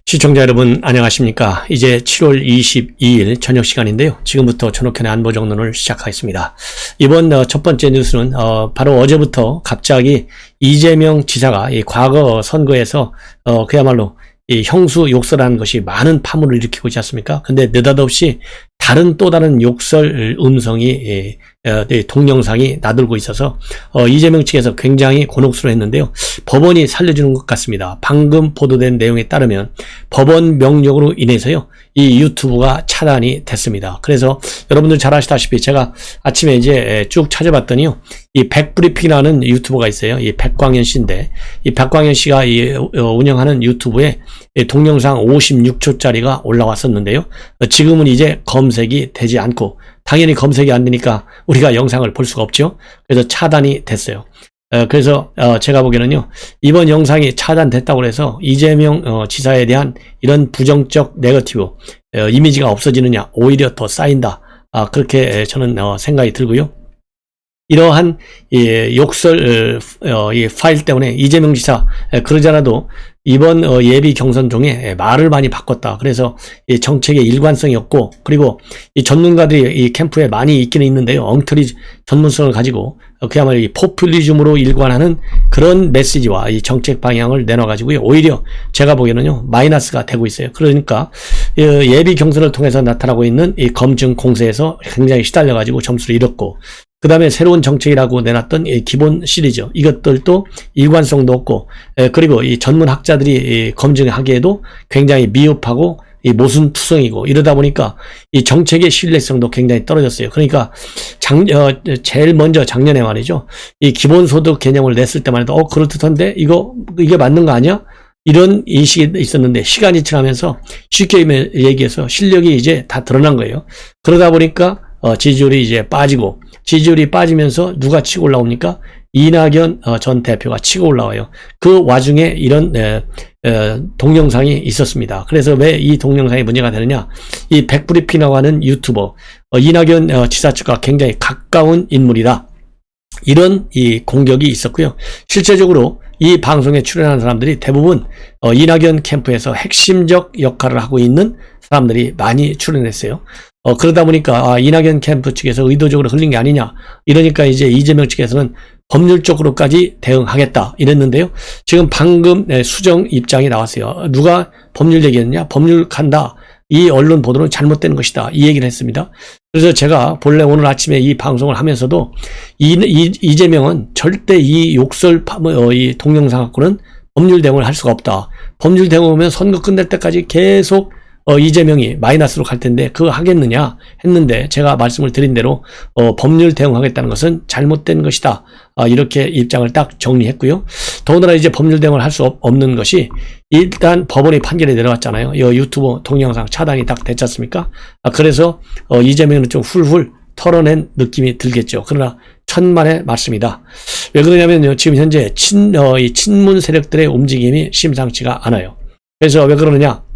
시청자 여러분 안녕하십니까. 이제 7월 22일 저녁 시간인데요. 지금부터 전옥현의 안보정론을 시작하겠습니다. 이번 첫 번째 뉴스는 바로 어제부터 갑자기 이재명 지사가 이 과거 선거에서 그야말로 이 형수 욕설하는 것이 많은 파문을 일으키고 있지 않습니까? 근데 느닷없이 또 다른 욕설 음성이 동영상이 나돌고 있어서 이재명 측에서 굉장히 곤혹스러워했는데요. 법원이 살려주는 것 같습니다. 방금 보도된 내용에 따르면 법원 명령으로 인해서요, 이 유튜브가 차단이 됐습니다. 그래서 여러분들 잘 아시다시피 제가 아침에 이제 쭉 찾아봤더니요, 이 백브리핑이라는 유튜버가 있어요. 이 백광현 씨인데, 이 백광현 씨가 운영하는 유튜브에 동영상 56초짜리가 올라왔었는데요. 지금은 이제 검색이 되지 않고, 당연히 검색이 안 되니까 우리가 영상을 볼 수가 없죠. 그래서 차단이 됐어요. 그래서 제가 보기에는요, 이번 영상이 차단됐다고 해서 이재명 지사에 대한 이런 부정적 네거티브 이미지가 없어지느냐, 오히려 더 쌓인다, 그렇게 저는 생각이 들고요. 이러한 욕설 이 파일 때문에 이재명 지사 그러지 않아도 이번 예비 경선 중에 말을 많이 바꿨다. 그래서 이 정책의 일관성이 없고, 그리고 이 전문가들이 이 캠프에 많이 있기는 있는데요, 엉터리 전문성을 가지고 그야말로 이 포퓰리즘으로 일관하는 그런 메시지와 이 정책 방향을 내놔가지고요, 오히려 제가 보기에는요, 마이너스가 되고 있어요. 그러니까 예비 경선을 통해서 나타나고 있는 이 검증 공세에서 굉장히 시달려가지고 점수를 잃었고, 그 다음에 새로운 정책이라고 내놨던 이 기본 시리즈, 이것들도 일관성도 없고, 그리고 이 전문 학자들이 검증하기에도 굉장히 미흡하고 이 모순투성이고, 이러다 보니까 이 정책의 신뢰성도 굉장히 떨어졌어요. 그러니까 제일 먼저 작년에 말이죠, 이 기본소득 개념을 냈을 때만 해도 그렇던데 이게 맞는 거 아니야? 이런 인식이 있었는데, 시간이 지나면서 쉽게 얘기해서 실력이 이제 다 드러난 거예요. 그러다 보니까 지지율이 이제 빠지고, 지지율이 빠지면서 누가 치고 올라옵니까? 이낙연 전 대표가 치고 올라와요. 그 와중에 이런 동영상이 있었습니다. 그래서 왜 이 동영상이 문제가 되느냐? 이 백브리핑이라고 하는 유튜버, 이낙연 지사 측과 굉장히 가까운 인물이다, 이런 이 공격이 있었고요. 실제적으로 이 방송에 출연하는 사람들이 대부분 이낙연 캠프에서 핵심적 역할을 하고 있는 사람들이 많이 출연했어요. 그러다 보니까 이낙연 캠프 측에서 의도적으로 흘린 게 아니냐, 이러니까 이제 이재명 측에서는 법률적으로까지 대응하겠다 이랬는데요. 지금 방금 수정 입장이 나왔어요. 누가 법률 얘기했느냐? 법률 간다, 이 언론 보도는 잘못된 것이다, 이 얘기를 했습니다. 그래서 제가 본래 오늘 아침에 이 방송을 하면서도 이재명은 절대 이 욕설 이 동영상 갖고는 법률 대응을 할 수가 없다. 법률 대응하면 선거 끝날 때까지 계속 이재명이 마이너스로 갈 텐데 그거 하겠느냐 했는데, 제가 말씀을 드린 대로 법률 대응하겠다는 것은 잘못된 것이다, 이렇게 입장을 딱 정리했고요. 더군다나 이제 법률 대응을 할 수 없는 것이, 일단 법원의 판결이 내려왔잖아요. 이 유튜브 동영상 차단이 딱 됐지 않습니까? 그래서 이재명은 좀 훌훌 털어낸 느낌이 들겠죠. 그러나 천만의 말씀이다. 왜 그러냐면요, 지금 현재 이 친문 세력들의 움직임이 심상치가 않아요. 그래서 왜 그러느냐?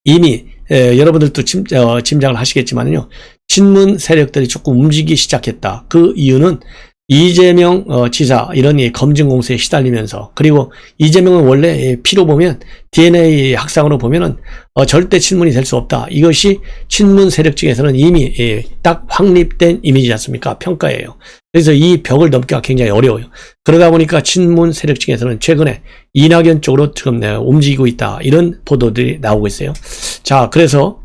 이미 여러분들도 짐작을 하시겠지만요, 친문 세력들이 조금 움직이기 시작했다. 그 이유는 이재명 지사 이런 검증 공세에 시달리면서, 그리고 이재명은 원래 피로 보면, DNA 학상으로 보면은 절대 친문이 될 수 없다. 이것이 친문 세력 측에서는 이미 딱 확립된 이미지지 않습니까? 평가예요. 그래서 이 벽을 넘기가 굉장히 어려워요. 그러다 보니까 친문 세력 측에서는 최근에 이낙연 쪽으로 지금 움직이고 있다, 이런 보도들이 나오고 있어요. 자, 그래서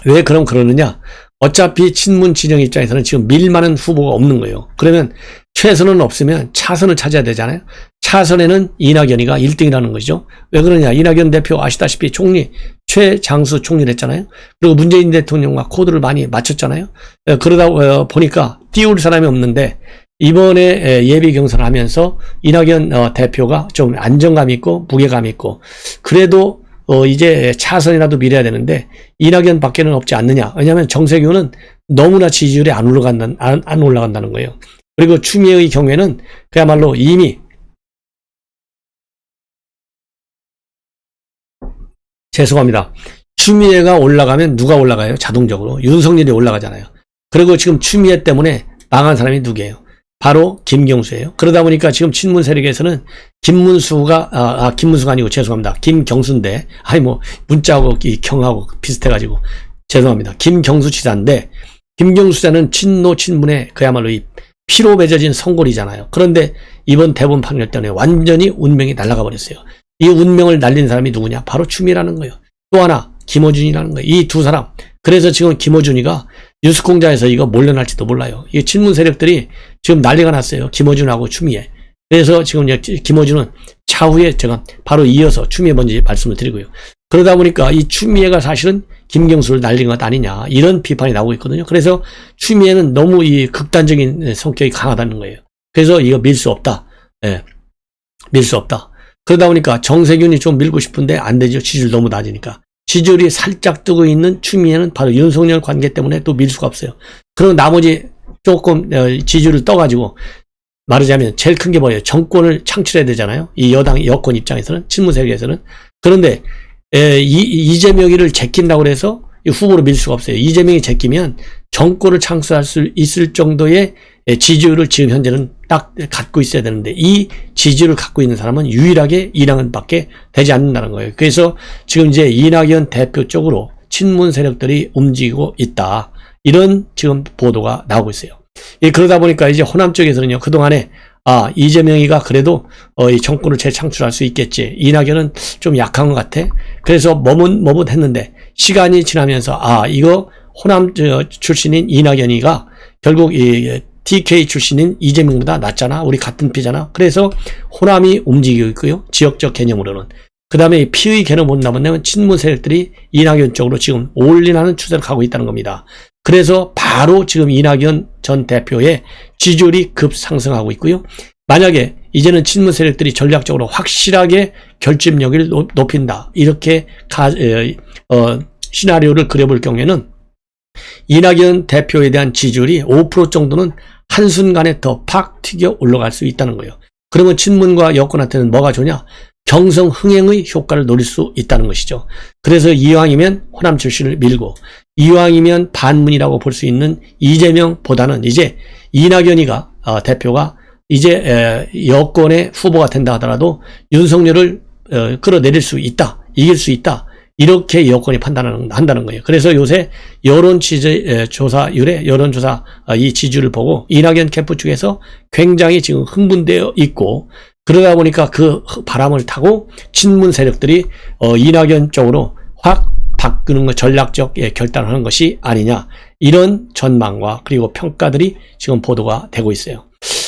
왜 그러느냐? 어차피 친문 진영 입장에서는 지금 밀만한 후보가 없는 거예요. 그러면 최선은 없으면 차선을 찾아야 되잖아요. 차선에는 이낙연이가 1등이라는 거죠. 왜 그러냐? 이낙연 대표 아시다시피 총리, 최장수 총리를 했잖아요. 그리고 문재인 대통령과 코드를 많이 맞췄잖아요. 그러다 보니까 띄울 사람이 없는데, 이번에 예비 경선을 하면서 이낙연 대표가 좀 안정감 있고 무게감 있고, 그래도 이제 차선이라도 밀어야 되는데 이낙연 밖에는 없지 않느냐. 왜냐하면 정세균은 너무나 지지율이 안 올라간다는 거예요. 그리고 추미애의 경우에는 그야말로 이미, 죄송합니다, 추미애가 올라가면 누가 올라가요? 자동적으로 윤석열이 올라가잖아요. 그리고 지금 추미애 때문에 망한 사람이 누구예요? 바로 김경수예요. 그러다 보니까 지금 친문 세력에서는 김문수가 아니고 죄송합니다. 김경수인데, 문자하고 이 경하고 비슷해가지고 죄송합니다. 김경수 지사인데, 김경수 지사는 친노 친문의 그야말로 이 피로 맺어진 성골이잖아요. 그런데 이번 대법원 판결 때문에 완전히 운명이 날아가 버렸어요. 이 운명을 날린 사람이 누구냐? 바로 추미애라는 거예요. 또 하나 김어준이라는 거예요. 이 두 사람. 그래서 지금 김어준이가 뉴스공장에서 이거 몰려날지도 몰라요. 이 친문 세력들이 지금 난리가 났어요. 김어준하고 추미애. 그래서 지금 김어준은 차후에 제가 바로 이어서 추미애 먼저 말씀을 드리고요. 그러다 보니까 이 추미애가 사실은 김경수를 날린 것 아니냐, 이런 비판이 나오고 있거든요. 그래서 추미애는 너무 이 극단적인 성격이 강하다는 거예요. 그래서 이거 밀 수 없다. 예, 밀 수 없다. 그러다 보니까 정세균이 좀 밀고 싶은데 안 되죠. 지지율 너무 낮으니까. 지지율이 살짝 뜨고 있는 추미애는 바로 윤석열 관계 때문에 또 밀 수가 없어요. 그럼 나머지 조금 지지율을 떠가지고, 말하자면 제일 큰 게 뭐예요? 정권을 창출해야 되잖아요. 이 여권 입장에서는, 친문 세력에서는. 그런데 이재명이를 제낀다고 해서 후보로 밀 수가 없어요. 이재명이 제끼면 정권을 창출할 수 있을 정도의 지지율을 지금 현재는 딱 갖고 있어야 되는데, 이 지지율을 갖고 있는 사람은 유일하게 이낙연밖에 되지 않는다는 거예요. 그래서 지금 이제 이낙연 대표 쪽으로 친문 세력들이 움직이고 있다, 이런 지금 보도가 나오고 있어요. 그러다 보니까 이제 호남 쪽에서는요, 그동안에 이재명이가 그래도 이 정권을 재창출할 수 있겠지, 이낙연은 좀 약한 것 같아, 그래서 머뭇했는데 시간이 지나면서 이거 호남 출신인 이낙연이가 결국 이 TK 출신인 이재명보다 낫잖아, 우리 같은 피잖아. 그래서 호남이 움직이고 있고요, 지역적 개념으로는. 그 다음에 피의 개념 못나면 친문 세력들이 이낙연 쪽으로 지금 올인하는 추세를 가고 있다는 겁니다. 그래서 바로 지금 이낙연 전 대표의 지지율이 급상승하고 있고요. 만약에 이제는 친문 세력들이 전략적으로 확실하게 결집력을 높인다, 이렇게 시나리오를 그려볼 경우에는 이낙연 대표에 대한 지지율이 5% 정도는 한순간에 더 팍 튀겨 올라갈 수 있다는 거예요. 그러면 친문과 여권한테는 뭐가 좋냐? 경성 흥행의 효과를 노릴 수 있다는 것이죠. 그래서 이왕이면 호남 출신을 밀고, 이왕이면 반문이라고 볼 수 있는 이재명보다는 이제 이낙연이가 대표가 이제 여권의 후보가 된다 하더라도 윤석열을 끌어내릴 수 있다, 이길 수 있다, 이렇게 여권이 판단한다는 거예요. 그래서 요새 여론조사율에 여론조사 이 지지율을 보고 이낙연 캠프 쪽에서 굉장히 지금 흥분되어 있고, 그러다 보니까 그 바람을 타고 친문 세력들이 이낙연 쪽으로 확 바꾸는 거, 전략적 결단하는 것이 아니냐, 이런 전망과 그리고 평가들이 지금 보도가 되고 있어요.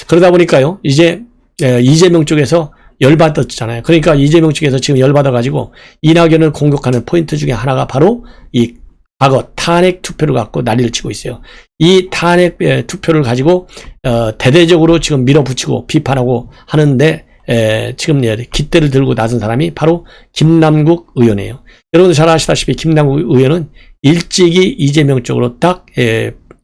그러다 보니까요, 이제 이재명 쪽에서 열받았잖아요. 그러니까 이재명 측에서 지금 열받아가지고 이낙연을 공격하는 포인트 중에 하나가 바로 이 과거 탄핵 투표를 갖고 난리를 치고 있어요. 이 탄핵 투표를 가지고 대대적으로 지금 밀어붙이고 비판하고 하는데 지금 깃대를 들고 나선 사람이 바로 김남국 의원이에요. 여러분들 잘 아시다시피 김남국 의원은 일찍이 이재명 쪽으로 딱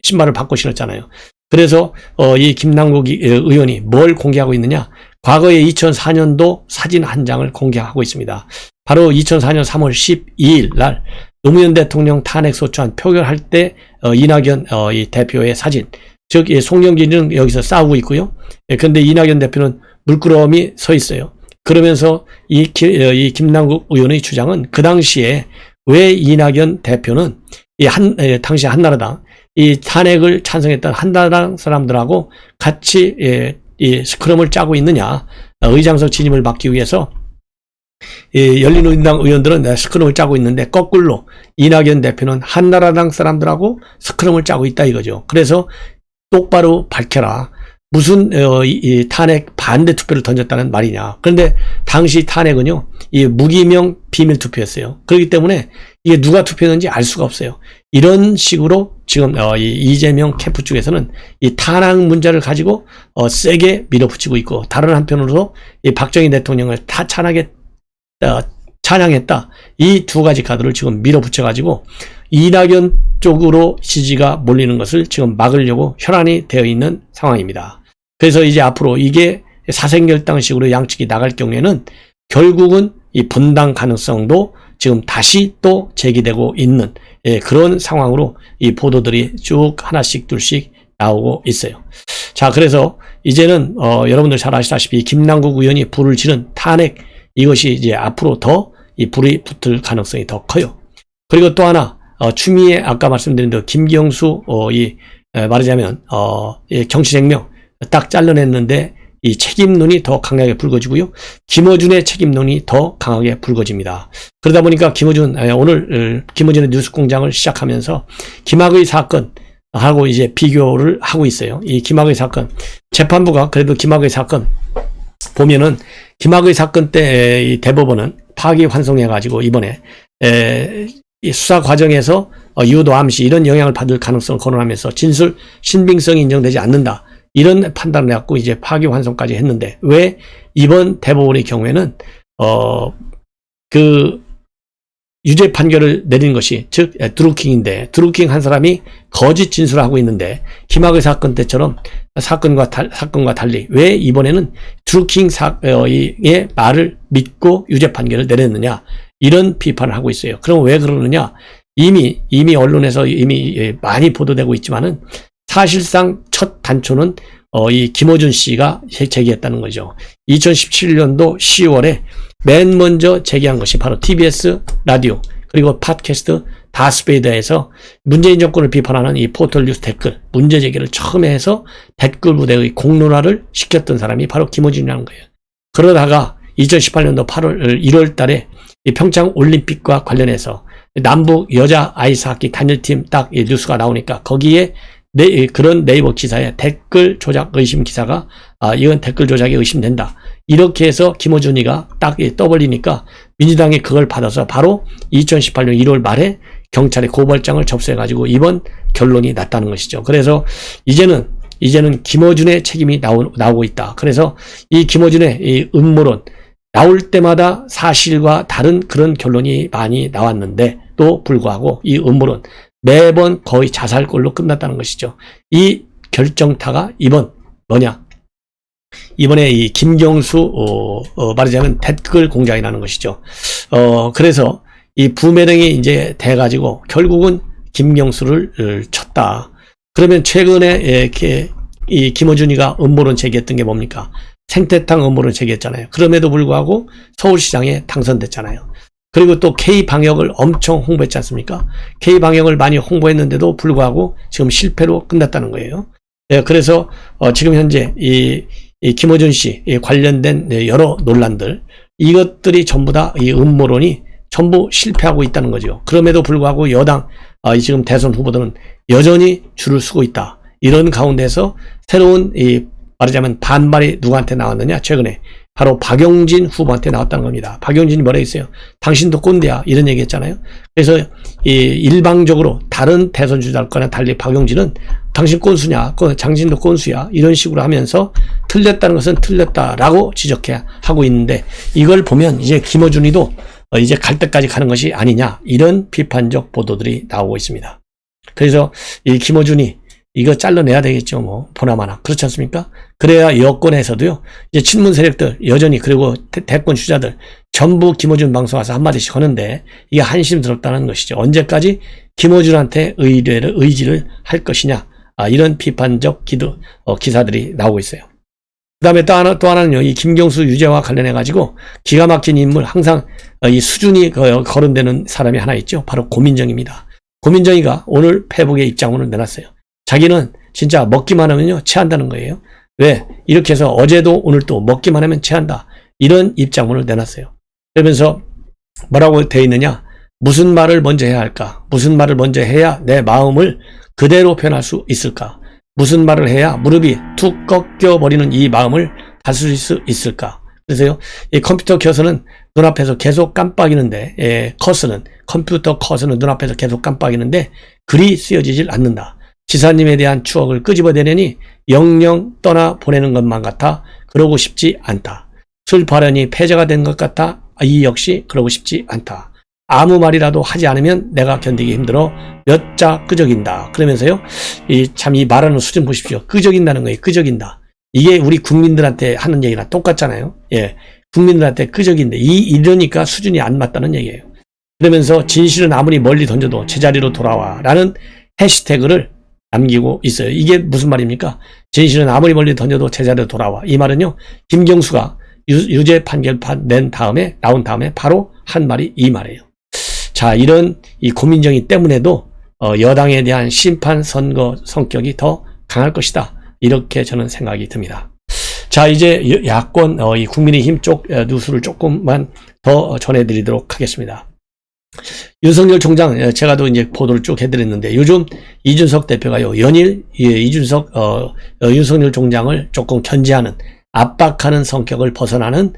신발을 바꿔 신었잖아요. 그래서 이 김남국 의원이 뭘 공개하고 있느냐? 과거에 2004년도 사진 한 장을 공개하고 있습니다. 바로 2004년 3월 12일 날 노무현 대통령 탄핵 소추안 표결할 때 이낙연 이 대표의 사진, 즉 송영길은 여기서 싸우고 있고요. 그런데 이낙연 대표는 물끄러미 서 있어요. 그러면서 이 김남국 의원의 주장은 그 당시에 왜 이낙연 대표는 당시 한나라당 이 탄핵을 찬성했던 한나라당 사람들하고 같이 이 스크럼을 짜고 있느냐, 의장석 진입을 막기 위해서 열린우리당 의원들은 스크럼을 짜고 있는데 거꾸로 이낙연 대표는 한나라당 사람들하고 스크럼을 짜고 있다 이거죠. 그래서 똑바로 밝혀라, 무슨 이 탄핵 반대 투표를 던졌다는 말이냐. 그런데 당시 탄핵은요, 이 무기명 비밀 투표였어요. 그렇기 때문에 이게 누가 투표했는지 알 수가 없어요. 이런 식으로 지금 이 이재명 캠프 쪽에서는 이 탄핵 문제를 가지고 세게 밀어붙이고 있고, 다른 한편으로 이 박정희 대통령을 찬양했다, 이 두 가지 카드를 지금 밀어붙여 가지고 이낙연 쪽으로 지지가 몰리는 것을 지금 막으려고 혈안이 되어 있는 상황입니다. 그래서 이제 앞으로 이게 사생결당식으로 양측이 나갈 경우에는 결국은 이 분당 가능성도 지금 다시 또 제기되고 있는 그런 상황으로 이 보도들이 쭉 하나씩 둘씩 나오고 있어요. 자, 그래서 이제는 여러분들 잘 아시다시피 김남국 의원이 불을 지른 탄핵, 이것이 이제 앞으로 더 이 불이 붙을 가능성이 더 커요. 그리고 또 하나 추미애 아까 말씀드린 대로 김경수 말하자면 이 정치생명 딱 잘라냈는데 이 책임론이 더 강하게 불거지고요. 김어준의 책임론이 더 강하게 불거집니다. 그러다 보니까 오늘 김어준의 뉴스공장을 시작하면서 김학의 사건 하고 이제 비교를 하고 있어요. 이 김학의 사건 재판부가 그래도 김학의 사건 보면은 김학의 사건 때 이 대법원은 파기환송해가지고 이번에 이 수사 과정에서 유도 암시 이런 영향을 받을 가능성을 거론하면서 진술 신빙성이 인정되지 않는다. 이런 판단을 해갖고 이제 파기환송까지 했는데 왜 이번 대법원의 경우에는 그 유죄 판결을 내린 것이 즉 드루킹인데 드루킹 한 사람이 거짓 진술을 하고 있는데 김학의 사건 때처럼 사건과 달리 왜 이번에는 드루킹의 말을 믿고 유죄 판결을 내렸느냐 이런 비판을 하고 있어요. 그럼 왜 그러느냐 이미 언론에서 이미 많이 보도되고 있지만은 사실상 첫 단초는 이 김어준 씨가 제기했다는 거죠. 2017년도 10월에 맨 먼저 제기한 것이 바로 TBS 라디오 그리고 팟캐스트 다스베이더에서 문재인 정권을 비판하는 이 포털 뉴스 댓글 문제 제기를 처음 해서 댓글 부대의 공론화를 시켰던 사람이 바로 김어준이라는 거예요. 그러다가 2018년도 1월 달에 이 평창 올림픽과 관련해서 남북 여자 아이스하키 단일팀 딱 이 뉴스가 나오니까 거기에 그런 네이버 기사에 댓글 조작 의심 기사가 이건 댓글 조작이 의심된다. 이렇게 해서 김어준이가 딱 떠벌리니까 민주당이 그걸 받아서 바로 2018년 1월 말에 경찰에 고발장을 접수해가지고 이번 결론이 났다는 것이죠. 그래서 이제는 김어준의 책임이 나오고 있다. 그래서 이 김어준의 이 음모론 나올 때마다 사실과 다른 그런 결론이 많이 나왔는데도 불구하고 이 음모론 매번 거의 자살골로 끝났다는 것이죠. 이 결정타가 이번에 이 김경수 말하자면 댓글 공작이라는 것이죠. 그래서 이 부메랑이 이제 돼가지고 결국은 김경수를 쳤다. 그러면 최근에 이 김어준이가 음모론 제기했던 게 뭡니까? 생태탕 음모론 제기했잖아요. 그럼에도 불구하고 서울시장에 당선됐잖아요. 그리고 또 K방역을 엄청 홍보했지 않습니까? K방역을 많이 홍보했는데도 불구하고 지금 실패로 끝났다는 거예요. 네, 그래서 지금 현재 이 김어준 씨 관련된 여러 논란들 이것들이 전부 다 이 음모론이 전부 실패하고 있다는 거죠. 그럼에도 불구하고 여당 지금 대선 후보들은 여전히 줄을 서고 있다. 이런 가운데서 새로운 말하자면 반발이 누구한테 나왔느냐? 최근에 바로 박용진 후보한테 나왔다는 겁니다. 박용진이 뭐라 했어요? 당신도 꼰대야 이런 얘기 했잖아요. 그래서 일방적으로 다른 대선 주자들과는 달리 박용진은 당신 꼰수냐, 당신도 꼰수야 이런 식으로 하면서 틀렸다는 것은 틀렸다라고 지적하고 있는데 이걸 보면 이제 김어준이도 이제 갈 때까지 가는 것이 아니냐 이런 비판적 보도들이 나오고 있습니다. 그래서 이 김어준이 이거 잘라내야 되겠죠. 뭐 보나마나 그렇지 않습니까? 그래야 여권에서도요. 이제 친문 세력들 여전히 그리고 대권 주자들 전부 김어준 방송 와서 한마디씩 하는데 이게 한심스럽다는 것이죠. 언제까지 김어준한테 의지를 할 것이냐 이런 비판적 기사들이 나오고 있어요. 그 다음에 또 하나는요. 이 김경수 유죄와 관련해가지고 기가 막힌 인물 항상 이 수준이 거론되는 사람이 하나 있죠. 바로 고민정입니다. 고민정이가 오늘 페북에 입장문을 내놨어요. 자기는 진짜 먹기만 하면요 체한다는 거예요. 왜? 이렇게 해서 어제도 오늘도 먹기만 하면 체한다. 이런 입장문을 내놨어요. 그러면서 뭐라고 되어 있느냐? 무슨 말을 먼저 해야 할까? 무슨 말을 먼저 해야 내 마음을 그대로 표현할 수 있을까? 무슨 말을 해야 무릎이 툭 꺾여버리는 이 마음을 다스릴 수 있을까? 그래서요, 이 컴퓨터 켜서는 눈앞에서 계속 깜빡이는데, 컴퓨터 커서는 눈앞에서 계속 깜빡이는데, 글이 쓰여지질 않는다. 지사님에 대한 추억을 끄집어내려니 영영 떠나보내는 것만 같아 그러고 싶지 않다. 슬퍼하려니 패자가 된 것 같아 이 역시 그러고 싶지 않다. 아무 말이라도 하지 않으면 내가 견디기 힘들어 몇 자 끄적인다. 그러면서요, 이 말하는 수준 보십시오. 끄적인다는 거예요. 끄적인다. 이게 우리 국민들한테 하는 얘기랑 똑같잖아요. 예, 국민들한테 끄적인데 이러니까 수준이 안 맞다는 얘기예요. 그러면서 진실은 아무리 멀리 던져도 제자리로 돌아와 라는 해시태그를 남기고 있어요. 이게 무슨 말입니까? 진실은 아무리 멀리 던져도 제자리로 돌아와. 이 말은요, 김경수가 유죄 판결 나온 다음에 바로 한 말이 이 말이에요. 자, 이런 이 고민정의 때문에도 여당에 대한 심판 선거 성격이 더 강할 것이다. 이렇게 저는 생각이 듭니다. 자, 이제 야권 이 국민의힘 쪽 뉴스를 조금만 더 전해드리도록 하겠습니다. 윤석열 총장, 제가 또 이제 보도를 쭉 해드렸는데, 요즘 이준석 대표가요, 연일 윤석열 총장을 조금 견제하는, 압박하는 성격을 벗어나는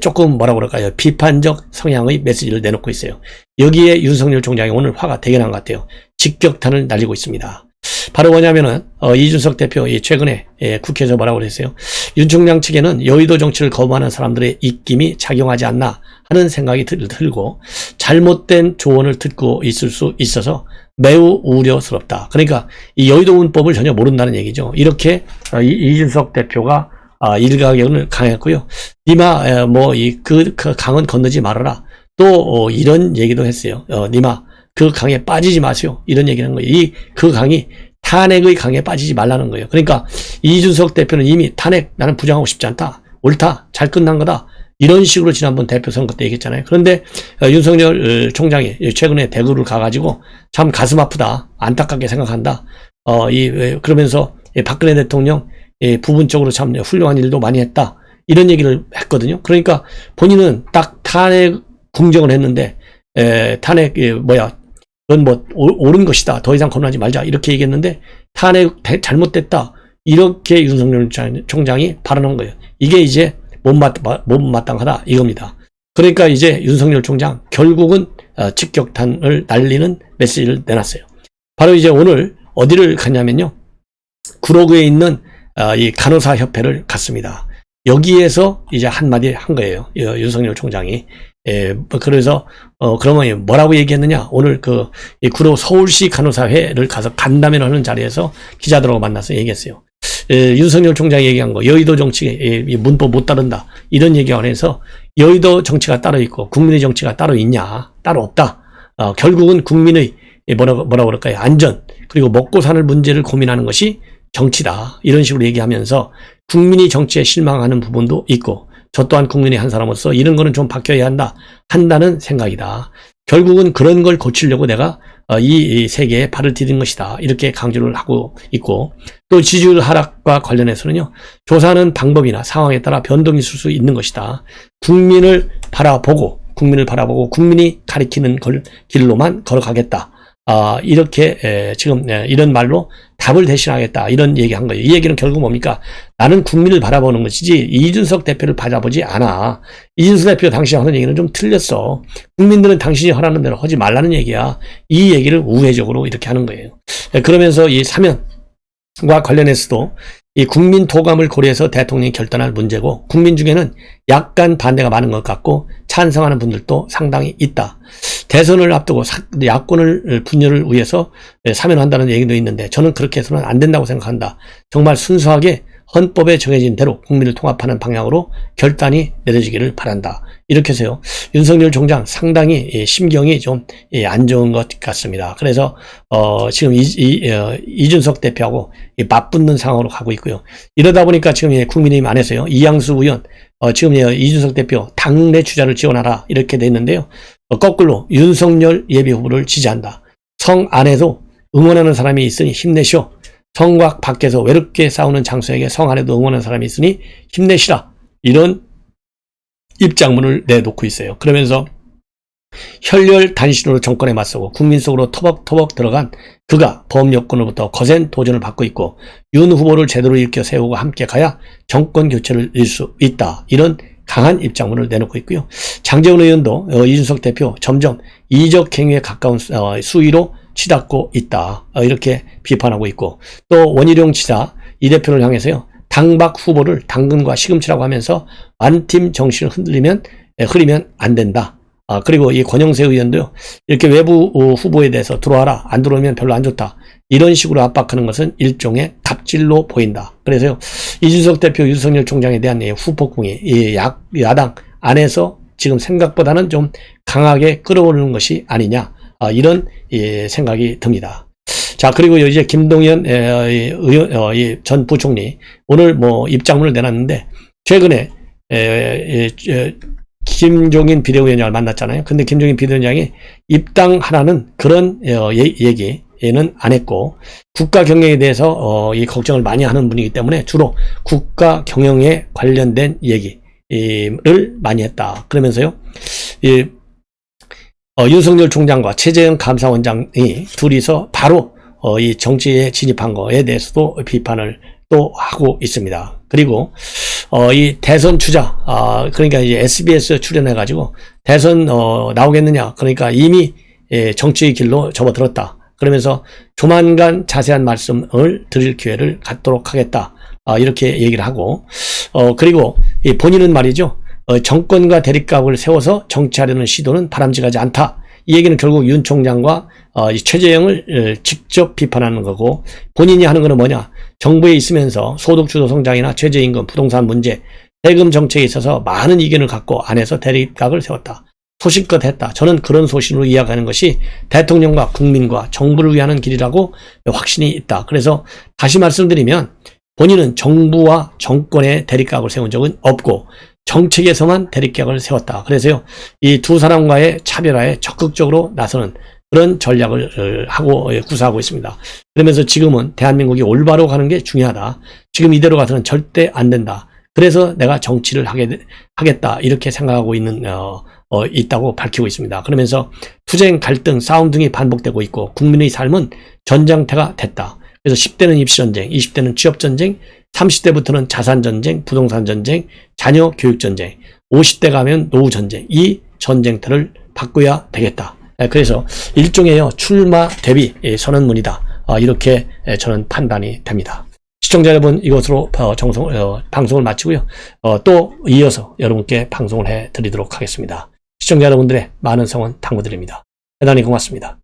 조금 뭐라 그럴까요, 비판적 성향의 메시지를 내놓고 있어요. 여기에 윤석열 총장이 오늘 화가 되게 난 것 같아요. 직격탄을 날리고 있습니다. 바로 뭐냐면은 이준석 대표 최근에 국회에서 뭐라고 그랬어요. 윤 총장 측에는 여의도 정치를 거부하는 사람들의 입김이 작용하지 않나 하는 생각이 들고, 잘못된 조언을 듣고 있을 수 있어서 매우 우려스럽다. 그러니까 이 여의도 문법을 전혀 모른다는 얘기죠. 이렇게 이준석 대표가 일가견을 강했고요. 니마 그 강은 건너지 말아라. 또 이런 얘기도 했어요. 니마 그 강에 빠지지 마세요. 이런 얘기를 한 거예요. 그 강이 탄핵의 강에 빠지지 말라는 거예요. 그러니까 이준석 대표는 이미 탄핵 나는 부정하고 싶지 않다. 옳다. 잘 끝난 거다. 이런 식으로 지난번 대표 선거 때 얘기했잖아요. 그런데 윤석열 총장이 최근에 대구를 가가지고 참 가슴 아프다. 안타깝게 생각한다. 그러면서 박근혜 대통령 부분적으로 참 훌륭한 일도 많이 했다. 이런 얘기를 했거든요. 그러니까 본인은 딱 탄핵 궁정을 했는데 탄핵 그건 옳은 것이다. 더 이상 거론하지 말자. 이렇게 얘기했는데 탄핵 잘못됐다. 이렇게 윤석열 총장이 발언한 거예요. 이게 이제 못마땅하다 이겁니다. 그러니까 이제 윤석열 총장 결국은 직격탄을 날리는 메시지를 내놨어요. 바로 이제 오늘 어디를 갔냐면요, 구로구에 있는 이 간호사 협회를 갔습니다. 여기에서 이제 한마디 한 거예요. 윤석열 총장이. 그래서 그러면 뭐라고 얘기했느냐? 오늘 이 구로 서울시 간호사회를 가서 간담회를 하는 자리에서 기자들하고 만나서 얘기했어요. 윤석열 총장이 얘기한 거, 여의도 정치 문법 못 따른다. 이런 얘기 안에서 여의도 정치가 따로 있고 국민의 정치가 따로 있냐? 따로 없다. 결국은 국민의 뭐라고 그럴까요? 안전, 그리고 먹고 사는 문제를 고민하는 것이 정치다. 이런 식으로 얘기하면서 국민이 정치에 실망하는 부분도 있고, 저 또한 국민의 한 사람으로서 이런 거는 좀 바뀌어야 한다는 생각이다. 결국은 그런 걸 고치려고 내가 이 세계에 발을 디딘 것이다. 이렇게 강조를 하고 있고, 또 지지율 하락과 관련해서는요, 조사하는 방법이나 상황에 따라 변동이 있을 수 있는 것이다. 국민을 바라보고 국민이 가리키는 길로만 걸어가겠다. 이렇게 지금 이런 말로 답을 대신하겠다. 이런 얘기한 거예요. 이 얘기는 결국 뭡니까? 나는 국민을 바라보는 것이지 이준석 대표를 바라보지 않아. 이준석 대표 당신이 하는 얘기는 좀 틀렸어. 국민들은 당신이 하라는 대로 하지 말라는 얘기야. 이 얘기를 우회적으로 이렇게 하는 거예요. 그러면서 이 사면과 관련해서도 이 국민 토감을 고려해서 대통령이 결단할 문제고, 국민 중에는 약간 반대가 많은 것 같고 찬성하는 분들도 상당히 있다. 대선을 앞두고 야권을 분열을 위해서 사면한다는 얘기도 있는데, 저는 그렇게 해서는 안 된다고 생각한다. 정말 순수하게 헌법에 정해진 대로 국민을 통합하는 방향으로 결단이 내려지기를 바란다. 이렇게 해서요, 윤석열 총장 상당히 심경이 좀 안 좋은 것 같습니다. 그래서 지금 이준석 대표하고 맞붙는 상황으로 가고 있고요. 이러다 보니까 지금 국민의힘 안에서요, 이양수 의원 지금 이준석 대표 당내 주자를 지원하라 이렇게 돼 있는데요, 거꾸로 윤석열 예비후보를 지지한다. 성 안에도 응원하는 사람이 있으니 힘내시오. 성곽 밖에서 외롭게 싸우는 장수에게 성 안에도 응원하는 사람이 있으니 힘내시라. 이런 입장문을 내놓고 있어요. 그러면서 혈혈단신으로 정권에 맞서고 국민 속으로 터벅터벅 들어간 그가 범여권으로부터 거센 도전을 받고 있고, 윤 후보를 제대로 일으켜 세우고 함께 가야 정권 교체를 이룰 수 있다. 이런 강한 입장문을 내놓고 있고요. 장제원 의원도 이준석 대표 점점 이적 행위에 가까운 수위로 치닫고 있다. 이렇게 비판하고 있고, 또 원희룡 지사 이 대표를 향해서요, 당박 후보를 당근과 시금치라고 하면서 완팀 정신을 흐리면 안 된다. 그리고 이 권영세 의원도요, 이렇게 외부 후보에 대해서 들어와라, 안 들어오면 별로 안 좋다. 이런 식으로 압박하는 것은 일종의 갑질로 보인다. 그래서요, 이준석 대표, 윤석열 총장에 대한 후폭풍이 야당 안에서 지금 생각보다는 좀 강하게 끌어오르는 것이 아니냐, 이런 생각이 듭니다. 자, 그리고 이제 김동연 전 부총리 오늘 뭐 입장문을 내놨는데 최근에 김종인 비대위원장을 만났잖아요. 근데 김종인 비대위원장이 입당하라는 그런 얘기는 안 했고 국가 경영에 대해서 이 걱정을 많이 하는 분이기 때문에 주로 국가 경영에 관련된 얘기를 많이 했다. 그러면서요, 윤석열 총장과 최재형 감사원장이 둘이서 바로 이 정치에 진입한 거에 대해서도 비판을 또 하고 있습니다. 그리고 이 대선 주자, 그러니까 이제 SBS 출연해가지고 대선 나오겠느냐, 그러니까 이미 정치의 길로 접어들었다. 그러면서 조만간 자세한 말씀을 드릴 기회를 갖도록 하겠다. 이렇게 얘기를 하고, 그리고 본인은 말이죠, 정권과 대립각을 세워서 정치하려는 시도는 바람직하지 않다. 이 얘기는 결국 윤 총장과 최재형을 직접 비판하는 거고, 본인이 하는 거는 뭐냐, 정부에 있으면서 소득주도 성장이나 최저임금, 부동산 문제, 세금 정책에 있어서 많은 이견을 갖고 안에서 대립각을 세웠다. 소신껏 했다. 저는 그런 소신으로 이야기하는 것이 대통령과 국민과 정부를 위하는 길이라고 확신이 있다. 그래서 다시 말씀드리면 본인은 정부와 정권의 대립각을 세운 적은 없고 정책에서만 대립각을 세웠다. 그래서요, 이 두 사람과의 차별화에 적극적으로 나서는 그런 전략을 하고 구사하고 있습니다. 그러면서 지금은 대한민국이 올바로 가는 게 중요하다. 지금 이대로 가서는 절대 안 된다. 그래서 내가 정치를 하겠다. 이렇게 생각하고 있다고 밝히고 있습니다. 그러면서 투쟁, 갈등, 싸움 등이 반복되고 있고 국민의 삶은 전장태가 됐다. 그래서 10대는 입시전쟁, 20대는 취업전쟁, 30대부터는 자산전쟁, 부동산전쟁, 자녀 교육전쟁, 50대 가면 노후전쟁, 이 전쟁터를 바꿔야 되겠다. 그래서 일종의 출마 대비 선언문이다. 이렇게 저는 판단이 됩니다. 시청자 여러분, 이것으로 방송을 마치고요. 또 이어서 여러분께 방송을 해드리도록 하겠습니다. 시청자 여러분들의 많은 성원 당부드립니다. 대단히 고맙습니다.